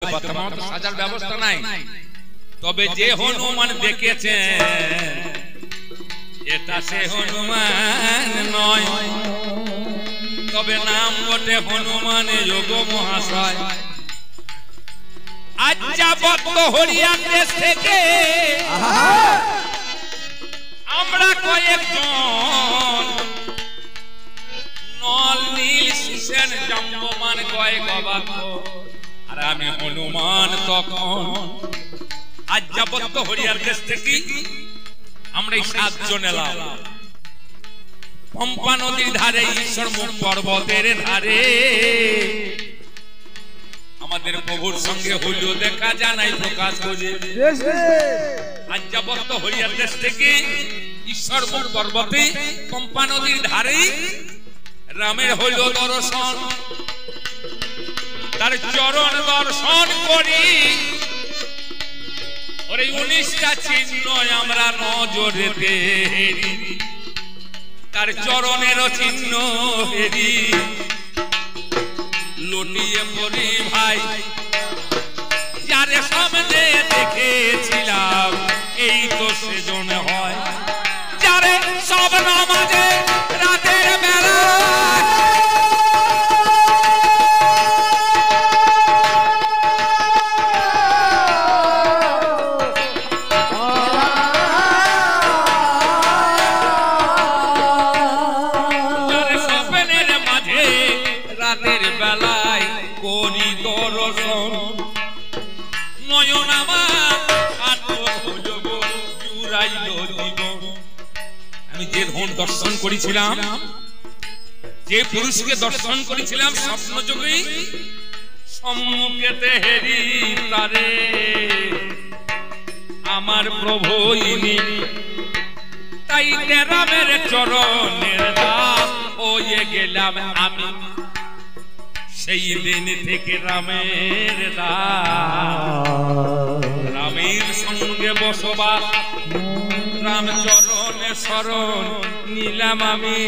বর্তমানে তো সাজার ব্যবস্থা নাই, তবে যে হনুমান দেখেছেন এটা সে হনুমান নয়, তবে নাম বটে হনুমান যোগ মহাশয়। আজ যাবত হরিয়ান দেশ থেকে আমরা কয়েকজন নল নীল সুসেন জাম্বমান গয় গবাত, আর আমি হনুমান তখন। আজ যাবত হরিয়ান দেশ থেকে আমরা এই 7 জন এলাম পম্পা নদীর ধারে, ঈশ্বরমুখ পর্বতের ধারে। আমাদের প্রভুর সঙ্গে হইল দেখা জানাই প্রকাশ করে। আজ যাবত হরিয়ার দেশ থেকে ঈশ্বরমুখ পর্বতে পম্পা নদীর ধারে রামের হইল দর্শন। তার চরণ দর্শন করি, ওরে 19টা চিহ্ন আমরা নজরে দেরি, তার চরণের চিহ্ন হেরি। লুটিয়ে পড়ি ভাই, যারে সামনে দেখেছিলাম এই তো সেজন হয়, যারে সব নামাজে রাতের বেলা দর্শন করেছিলাম, যে পুরুষকে দর্শন করেছিলাম স্বপ্ন যোগে, সম্মুখেতে হেরি তারে আমার প্রভু ইনি। তাই রামের চরণের দাস হয়ে গেলাম আমি, সেই দিন থেকে রামের দাস। রামের সঙ্গে বসবাস, রাম চরণে শরণ নিলাম আমি।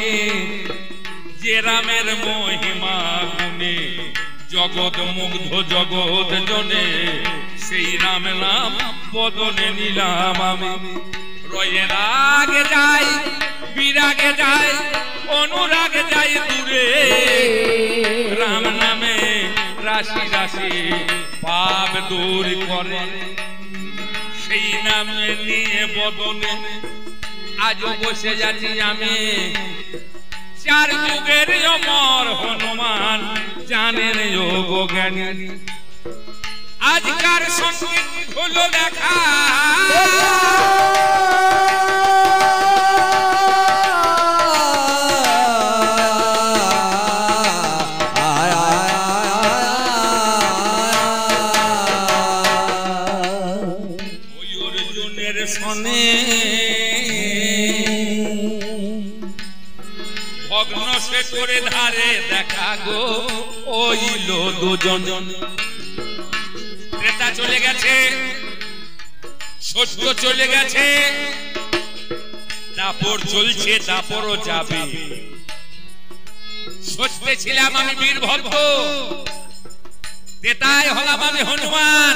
যে রামের মহিমা গুণে জগৎ মুগ্ধ জগৎ জনে, সেই রাম নাম বদনে নিলাম আমি। রয়ের আগে যাই, বিরাগে যাই, অনুরাগে যাই দূরে, রাম নামে রাশি রাশি পাপ দূর করে, সেই নামে নিয়ে বদনে আজও বসে যাচ্ছি আমি। 4 যুগের অমর হনুমান জানেন যোগ জ্ঞানী। আজকার সঙ্গে হলো দেখা, ভগ্ন সে করে ধারে দেখা গো ওইল দুজন। ত্রেতা চলে গেছে, সত্য চলে গেছে, দাপর চলছে, দাপরও যাবে। সত্যে ছিলাম আমি বীরভদ্র, ত্রেতায় হলাম আমি হনুমান,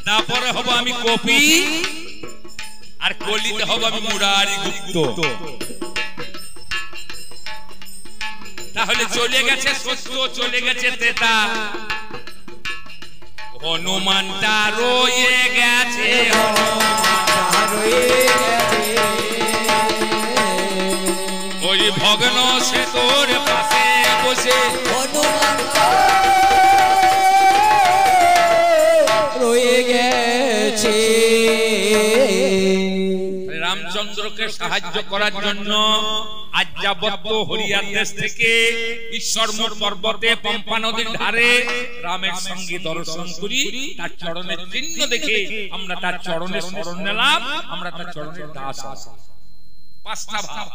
দাপরে হব আমি কপি, আর কলিতে হব আমি মুরারি গুপ্ত। তাহলে চলে গেছে সত্য, চলে গেছে ত্রেতা, হনুমানটা রয়ে গেছে। ওই ভগ্ন সে তোর পাশে বসে রয়ে গেছে। রামচন্দ্রকে সাহায্য করার জন্য আজ যাবত হরিয়ার দেশ থেকে ঈশ্বরমুখ পর্বতে পম্পা নদীর ধারে রামের সঙ্গে দর্শন করি, তার চরণের চিহ্ন দেখে আমরা তার চরণে শরণ নিলাম, আমরা তার চরণের দাস। 5টা ভাব।